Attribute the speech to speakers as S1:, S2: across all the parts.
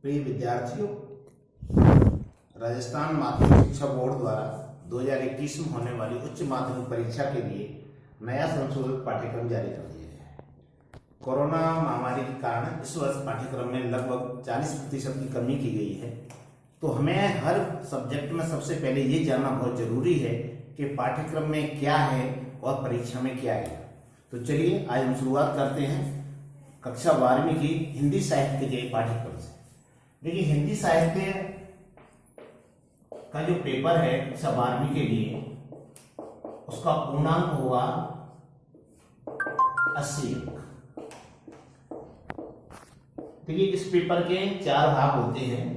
S1: प्रिय विद्यार्थियों, राजस्थान माध्यमिक शिक्षा बोर्ड द्वारा 2021 में होने वाली उच्च माध्यमिक परीक्षा के लिए नया संशोधित पाठ्यक्रम जारी कर दिया गया है। कोरोना महामारी के कारण इस वर्ष पाठ्यक्रम में लगभग 40% की कमी की गई है। तो हमें हर सब्जेक्ट में सबसे पहले ये जानना बहुत जरूरी है कि पाठ्यक्रम में क्या है और परीक्षा में क्या है। तो चलिए आज हम शुरुआत करते हैं कक्षा 12वीं की हिंदी साहित्य के पाठ्यक्रम से। देखिए, हिंदी साहित्य का जो पेपर है कक्षा 12वीं के लिए, उसका पूर्णांक हुआ 80 अंक। देखिए, इस पेपर के 4 भाग होते हैं।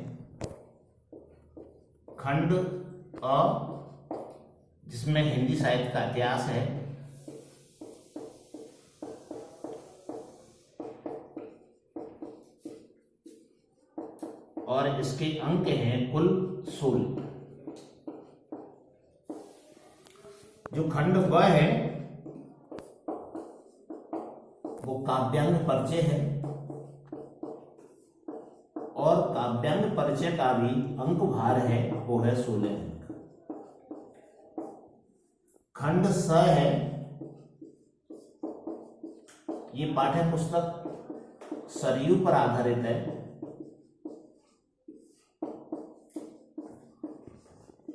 S1: खंड अ, जिसमें हिंदी साहित्य का इतिहास है, और इसके अंक हैं कुल 16। जो खंड ब है वो काव्यांग परिचय है, और काव्यांग परिचय का भी अंक भार है, वो है 16 अंक। खंड स है, ये पाठ्य पुस्तक सरयू पर आधारित है,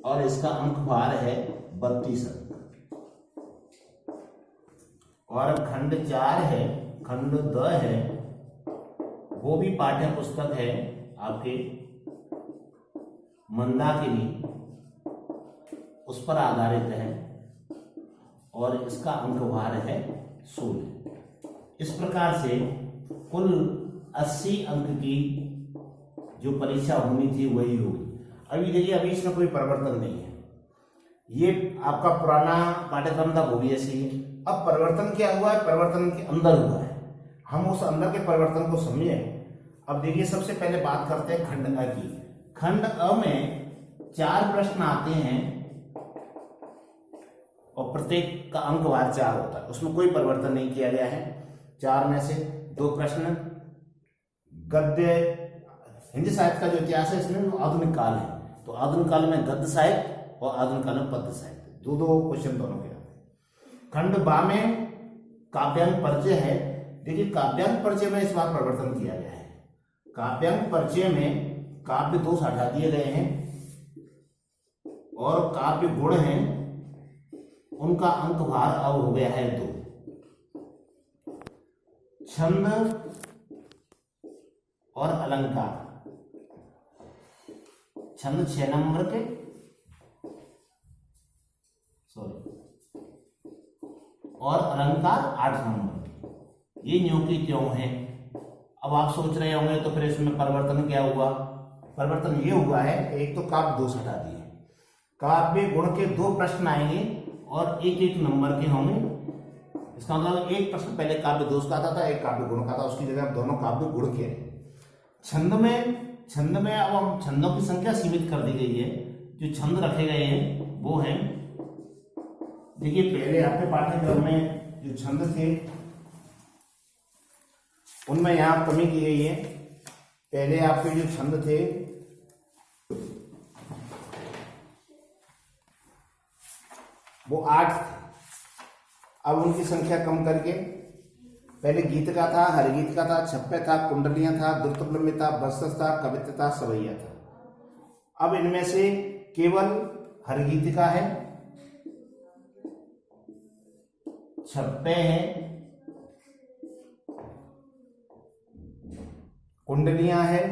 S1: और इसका अंक भार है 32 अंक। और खंड 4 है, खंड द है, वो भी पाठ्य पुस्तक है आपके मंदाकिनी, उस पर आधारित है, और इसका अंक भार है 16। इस प्रकार से कुल 80 अंक की जो परीक्षा होनी थी वही होगी। अभी देखिए, अभी इसमें कोई परिवर्तन नहीं है। ये आपका पुराना पाठ्यक्रम था, वो भी ऐसे ही है। अब परिवर्तन क्या हुआ है? परिवर्तन के अंदर हुआ है। हम उस अंदर के परिवर्तन को समझे। अब देखिए, सबसे पहले बात करते हैं खंड अ की। खंड अ में 4 प्रश्न आते हैं, और प्रत्येक का अंक भार 4 होता है। उसमें कोई परिवर्तन नहीं किया गया है। 4 में से 2 प्रश्न गद्य हिंदी साहित्य का जो इतिहास है, इसमें आधुनिक काल है, तो आधुनिक काल में गद्य साहित्य और आधुनिक काल में पद्य साहित्य, दो क्वेश्चन दोनों के आते हैं। खंड बा में काव्यांग परिचय है। देखिए, काव्यांग परिचय में इस बार परिवर्तन किया गया है। काव्यांग परिचय में काव्य दोष हटा दिए गए हैं, और काव्य गुण हैं, उनका अंक भार अब हो गया है 2। छंद और अलंकार, छंद 6 नंबर के, और अलंकार 8 नंबर के। ये न्यू की त्यों है। अब आप सोच रहे होंगे तो फिर इसमें परिवर्तन क्या हुआ? परिवर्तन ये हुआ है, एक तो काव्य दोष हटा दिए, काव्य गुण के 2 प्रश्न आएंगे, और 1-1 नंबर के होंगे। इसका मतलब एक प्रश्न पहले काव्य दोष का आता था, एक काव्य गुण का था, उसकी जगह दोनों काव्य गुण के हैं। छंद में अब हम छंदों की संख्या सीमित कर दी गई है। जो छंद रखे गए हैं वो हैं, देखिए, पहले आपके पाठ्यक्रम में जो छंद थे उनमें यहां कमी की गई है। पहले आपके जो छंद थे वो 8 थे, अब उनकी संख्या कम करके पहले गीत का था, हरिगीत का था, छप्पे था, कुंडलियां था, द्रुतप्रलम्ब था, बरसस था, कवित्त था, सवैया था। अब इनमें से केवल हरिगीत का है, छप्पे हैं, कुंडलियां हैं,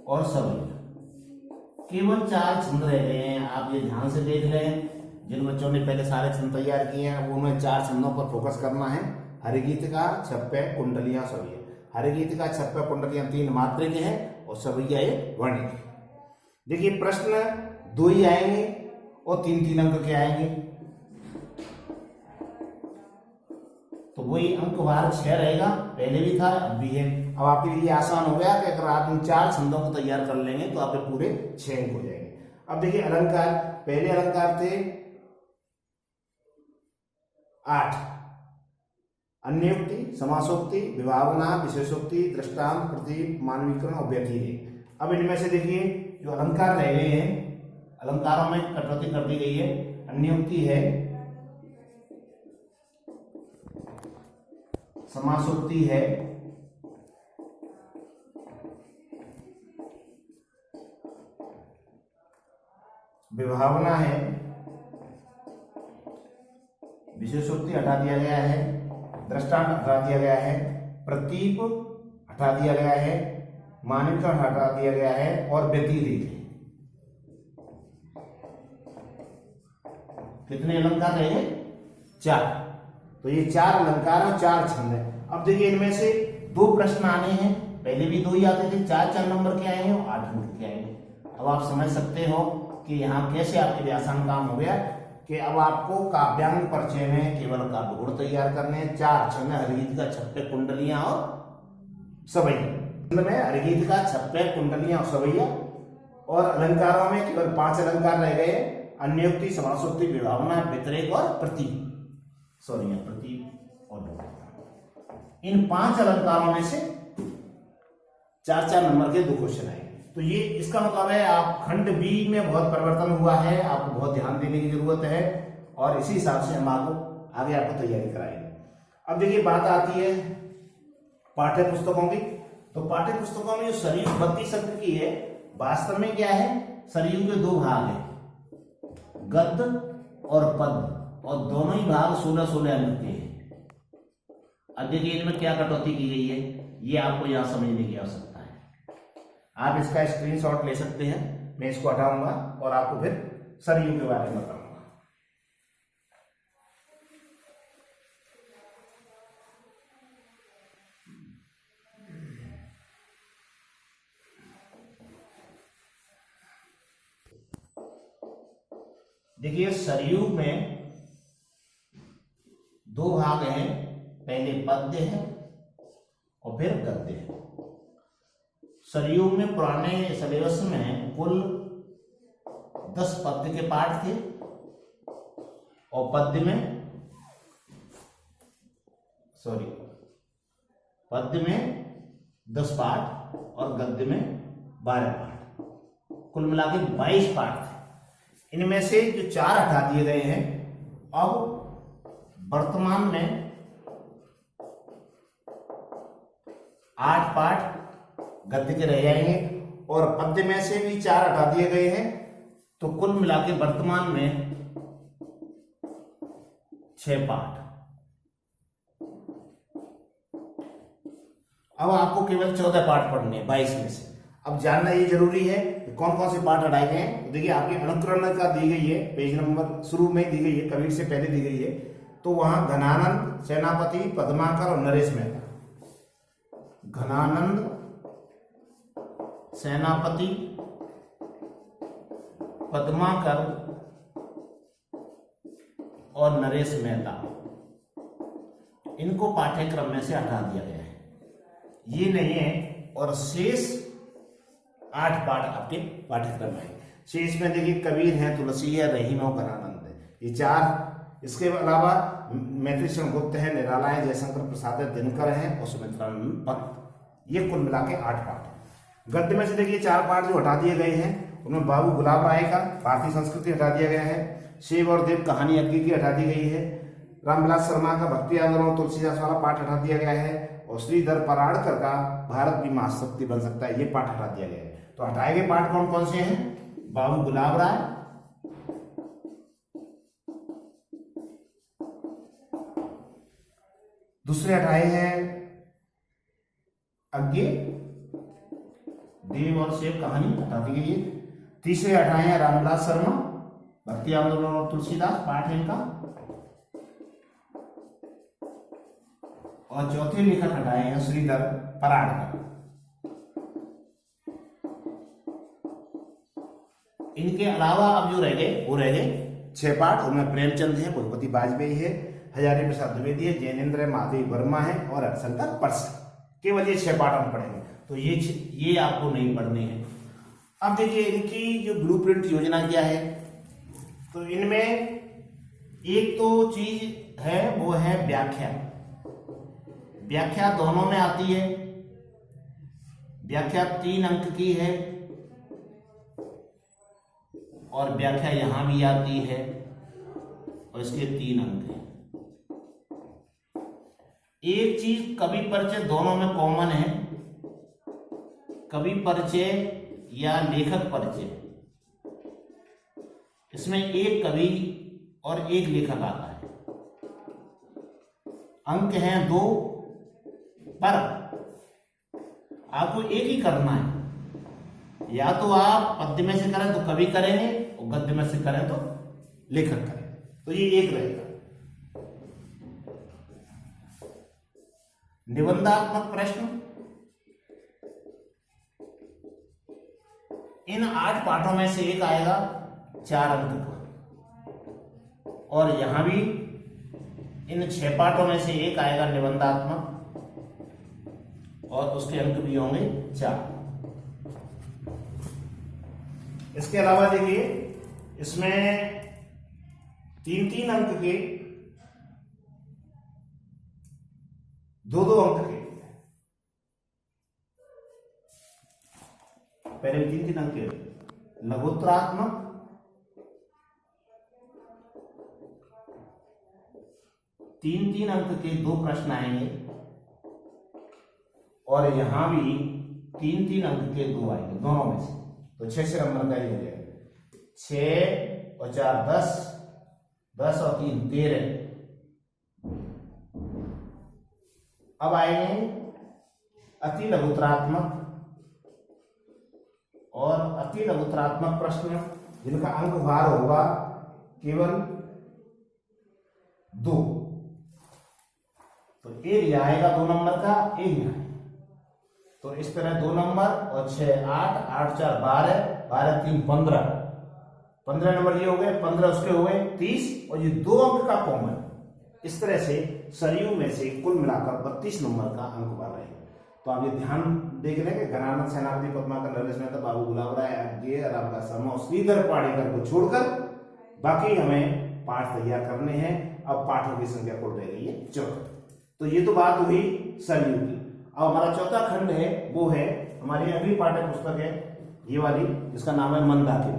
S1: और सवैया। केवल 4 छंद रह गए हैं। आप ये ध्यान से देख लें, जिन बच्चों ने पहले सारे छंद तैयार किए हैं, वो उन्हें 4 छंदों पर फोकस करना है। हरिगीत का, छप्पे, कुंडलियां, सवैया। हरिगीत का, छप्पे, कुंडलियां 3 मात्रिक हैं, और सवैया ये वर्णिक है। देखिए, प्रश्न 2 ही आएंगे, और 3-3 अंक के आएंगे, तो वही अंक भार 6 रहेगा। पहले भी था, अब भी है। अब आपके लिए आसान हो गया कि अगर आप इन 4 छंदों को तैयार कर लेंगे तो आपके पूरे 6 अंक हो जाएंगे। अब देखिए, अलंकार, पहले अलंकार थे 8, अन्योक्ति, समासोक्ति, विभावना, विशेषोक्ति, दृष्टांत, प्रतीक, मानवीकरण और व्यतिरेक। अब इनमें से देखिए जो अलंकार रह गए हैं, अलंकारों में कटौती कर दी गई है। अन्योक्ति है, समासोक्ति है, विभावना है, विशेषोक्ति हटा दिया गया है, दृष्टांत हटा दिया गया है, प्रतीक हटा दिया गया है, मानवीकरण हटा दिया गया है और व्यतिरेक है। कितने अलंकार रहे? 4। तो ये 4 अलंकार और 4 छंद है। अब देखिए इनमें से 2 प्रश्न आने हैं, पहले भी 2 ही आते थे, 4 नंबर के आए हैं और 8 अंक के आए हैं। अब आप समझ सकते हो कि यहाँ कैसे आपके लिए आसान काम हो गया कि अब आपको काव्यांग परिचय में केवल काव्य गुण तैयार करने हैं। 4 छंद, हरिगीत का छप्पे, कुंडलियां और सवैया में, हरिगीत का छप्पे, कुंडलियां और सवैया। और अलंकारों में केवल 5 अलंकार रह गए, अन्योक्ति, समासोक्ति, विभावना, व्यतिरेक और प्रतीक, प्रतीक और विभावना। इन 5 अलंकारों में से 4 नंबर के 2 क्वेश्चन आए। तो ये इसका मतलब है आप खंड बी में बहुत परिवर्तन हुआ है, आपको बहुत ध्यान देने की जरूरत है और इसी हिसाब से हम आगे आपको तैयारी कराएंगे। अब देखिए बात आती है पाठ्य पुस्तकों की। तो पाठ्य पुस्तकों में जो सरयू भक्ति शब्द की है, वास्तव में क्या है, सरयू के 2 भाग है, गद्य और पद्य, और दोनों ही भाग 16-16 अंक के हैं। अब देखिए इनमें क्या कटौती की गई है, ये आपको यहां समझने की आवश्यकता है। आप इसका स्क्रीनशॉट ले सकते हैं, मैं इसको हटाऊंगा और आपको फिर सरयू के बारे में बताऊंगा। देखिए सरयू में 2 भाग हैं, पहले पद्य है और फिर गद्य है। सरयू में पुराने सिलेबस में कुल 10 पद्य के पाठ थे और पद्य में 10 पाठ और गद्य में 12 पाठ, कुल मिला के 22 पाठ थे। इनमें से जो 4 हटा दिए गए हैं, अब वर्तमान में 8 पाठ गद्य के रह जाएंगे और पद्य में से भी 4 हटा दिए गए हैं, तो कुल मिला के वर्तमान में 6 पाठ। अब आपको केवल 14 पाठ पढ़ने हैं 22 में से। अब जानना ये जरूरी है कि कौन कौन से पाठ हटाए गए हैं। तो देखिए आपके अनुकरण का दी गई है, पेज नंबर शुरू में दी गई है, कबीर से पहले दी गई है। तो वहां घनानंद, सेनापति, पद्माकर और नरेश मेहता। घनानंद, सेनापति, पद्माकर और नरेश मेहता, इनको पाठ्यक्रम में से हटा दिया गया है, ये नहीं है। और शेष 8 पाठ आपके पाठ्यक्रम है। शेष में देखिए कबीर है, तुलसी है, रहीम और घनानंद है, ये 4। इसके अलावा मैथिली शरण गुप्त है, निराला है, जयशंकर प्रसाद है, दिनकर है और सुमित्रानंद पंत। ये कुल मिला के 8 पाठ है। गद्य में से देखिए 4 पाठ जो हटा दिए गए हैं, उनमें बाबू गुलाब राय का भारतीय संस्कृति हटा दिया गया है, शिव और देव कहानी अग्नि की हटा दी गई है, रामविलास शर्मा का भक्ति आंदोलन और तुलसीदास वाला पाठ हटा दिया गया है, और श्रीधर पराड़कर का भारत भी महाशक्ति बन सकता है, ये पाठ हटा दिया गया है। तो हटाए गए पाठ कौन कौन से हैं? बाबू गुलाब राय, दूसरे हटाए हैं अज्ञे, देव और शिव कहानी हटा दी गई है। तीसरे हटाए हैं रामविलास शर्मा, भक्ति आंदोलन और तुलसीदास पाठ है इनका। और चौथे लेखक हटाए हैं श्रीधर पराड़कर। इनके अलावा अब जो रह गए वो रह गए 6 पाठ। उनमें प्रेमचंद है, भूपति वाजपेयी है, हजारी प्रसाद द्विवेदी है, जैनेन्द्र है, महादेव वर्मा है और हरिशंकर परसा। केवल ये 6 पाठ हम पढ़ेंगे, तो ये आपको नहीं पढ़ने हैं। अब देखिए इनकी जो ब्लूप्रिंट योजना क्या है, तो इनमें एक तो चीज है वो है व्याख्या। व्याख्या दोनों में आती है। व्याख्या 3 अंक की है और व्याख्या यहां भी आती है और इसके 3 अंक हैं। एक चीज कवि परिचय दोनों में कॉमन है। कवि परिचय या लेखक परिचय, इसमें एक कवि और एक लेखक आता है। अंक हैं 2, पर आपको एक ही करना है। या तो आप पद्य में से करें तो कवि करेंगे और गद्य में से करें तो लेखक करें, तो ये एक रहेगा। निबंधात्मक प्रश्न इन 8 पाठों में से एक आएगा 4 अंक का, और यहां भी इन 6 पाठों में से एक आएगा निबंधात्मक और उसके अंक भी होंगे 4। इसके अलावा देखिए इसमें 3-3 अंक के 2-2 अंक के, पहले 3-3 अंक के लघुत्तरात्मक तीन अंक के 2 प्रश्न आएंगे और यहां भी 3-3 अंक के 2 आएंगे दोनों में से, तो 6 नंबर का ही हो जाएगा। 6 और 4 10, 10 और 3 13। अब आएंगे अति लघुत्तरात्मक और अति लघुत्तरात्मक प्रश्न जिनका अंक भार होगा केवल 2, तो एक यह आएगा 2 नंबर का, एक यहां। तो इस तरह 2 नंबर और 6 8, 8 4 12, 12 3 15, 15 नंबर ये हो गए, 15 उसके हो गए 30, और ये 2 अंक का कॉमन। इस तरह से सरयू में से कुल मिलाकर 32 नंबर का अंक भार रहेगा। तो आप ये ध्यान देख रहे हैं कि घनानंद सेनापति, पद्माकर, नरेश मेहता, बाबू गुलाब राय, आगे राम का शर्मा, श्रीधर पाणिकर को छोड़कर बाकी हमें पाठ तैयार करने हैं। अब पाठों की संख्या कुल रह गई है 14। तो ये तो बात हुई सरयू की। अब हमारा चौथा खंड है वो है हमारी अगली पाठ्य पुस्तक है ये वाली, जिसका नाम है मंदाकिनी।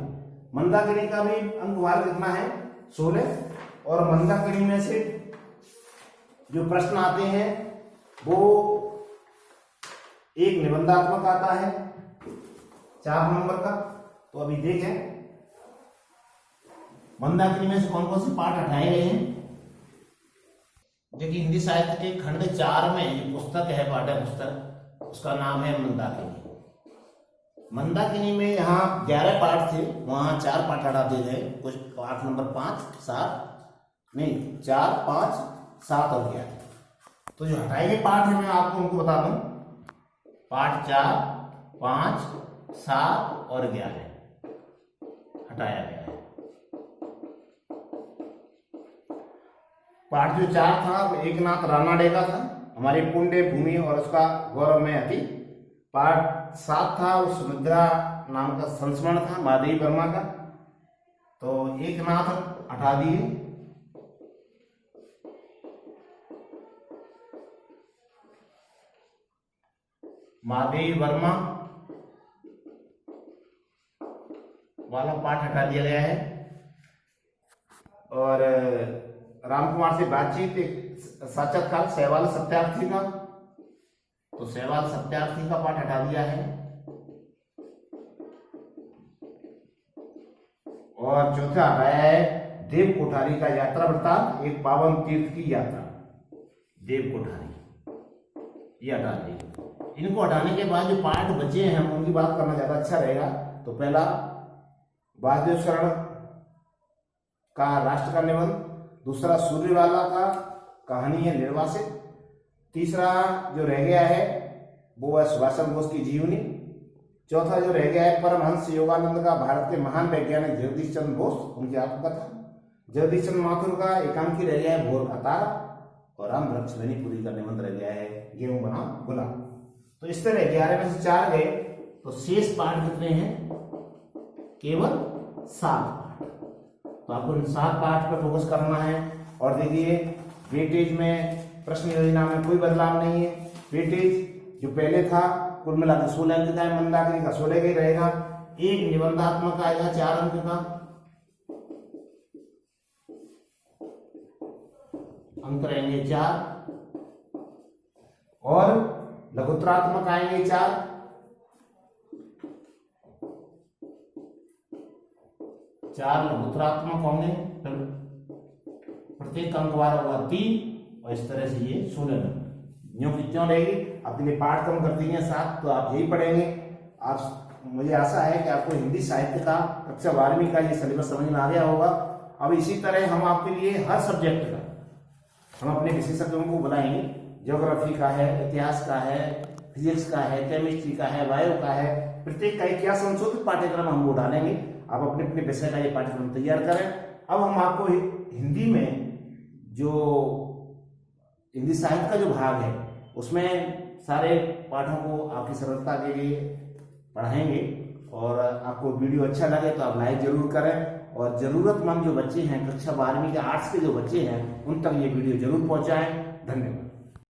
S1: मंदाकिनी का भी अंक भार कितना है 16, और मंदाकिनी में से जो प्रश्न आते हैं वो एक निबंधात्मक आता है 4 नंबर का। तो अभी देखें मंदाकिनी में से कौन कौन से पाठ हटाए गए हैं। देखिए हिंदी साहित्य के खंड 4 में ये पुस्तक है, पाठ्य पुस्तक, उसका नाम है मंदाकिनी। मंदाकिनी में यहाँ 11 पाठ थे, वहां 4 पाठ हटा दिए गए। कुछ पाठ नंबर 5 7 नहीं 4 5 7 और 11। तो जो हटाए गए पाठ है मैं आपको उनको बता दूं। पाठ 4 5 7 और 11 हटाया गया है। पाठ जो 4 था वो एकनाथ रानाडे का था, हमारी पुण्य भूमि और उसका गौरव में अति। पाठ 7 था वो सुमित्रा नाम का संस्मरण था महादेवी वर्मा का, तो एकनाथ हटा दिए। महादेवी वर्मा वाला पाठ हटा दिया गया है। और राम कुमार से बातचीत एक साक्षात्कार सहवाल सत्यार्थी का, तो सहवाल सत्यार्थी का पाठ हटा दिया है। और चौथा हटाया है देव कोठारी का यात्रा वृत्तांत, एक पावन तीर्थ की यात्रा, देव कोठारी, ये हटा दिए। इनको हटाने के बाद जो पाठ बचे हैं हम उनकी बात करना ज्यादा अच्छा रहेगा। तो पहला वासुदेव शरण का राष्ट्र का निबंध, दूसरा सूर्यवाला का कहानी है निर्वासित, तीसरा जो रह गया है वो है सुभाष चंद्र बोस की जीवनी, चौथा जो रह गया है परमहंस योगानंद का भारत के महान वैज्ञानिक जगदीश चंद्र बोस उनकी आत्मकथा, जगदीश चंद्र माथुर का एकांकी रह गया है भोर का तारा, और राम वृक्ष धनीपुरी का निबंध रह गया है गेहूं बना गुलाब। तो इस तरह 11 में से 4 गए, तो शेष पाठ कितने हैं केवल 7 पाठ। तो आपको इन 7 पाठ पर फोकस करना है। और देखिए वेटेज में प्रश्न योजना में कोई बदलाव नहीं है। वेटेज जो पहले था कुल मिलाकर 16 अंक का है, मंदाकिनी का 16 का ही रहेगा। एक निबंधात्मक आएगा 4 अंक का, अंक रहेंगे 4, और लघुत्तरात्मक आएंगे 4, लघुत्तरात्मक होंगे, प्रत्येक अंक वार होगा 3, और इस तरह से ये 16 नंबर। न्यू कितने रहेगी? अपने पाठ कम कर दिए 7, तो आप यही पढ़ेंगे। आप, मुझे आशा है कि आपको हिंदी साहित्य का कक्षा 12वीं का ये सिलेबस समझ में आ गया होगा। अब इसी तरह हम आपके लिए हर सब्जेक्ट का हम अपने विशेषज्ञों को बुलाएंगे। ज्योग्राफी का है, इतिहास का है, फिजिक्स का है, केमिस्ट्री का है, बायो का है, प्रत्येक का क्या संशोधित पाठ्यक्रम हम वो डालेंगे। आप अपने अपने विषय का ये पाठ्यक्रम तैयार करें। अब हम आपको हिंदी में जो हिंदी साहित्य का जो भाग है उसमें सारे पाठों को आपकी सरलता के लिए पढ़ाएंगे। और आपको वीडियो अच्छा लगे तो आप लाइक जरूर करें, और जरूरतमंद जो बच्चे हैं कक्षा 12वीं के आर्ट्स के जो बच्चे हैं उन तक ये वीडियो जरूर पहुंचाएं। धन्यवाद।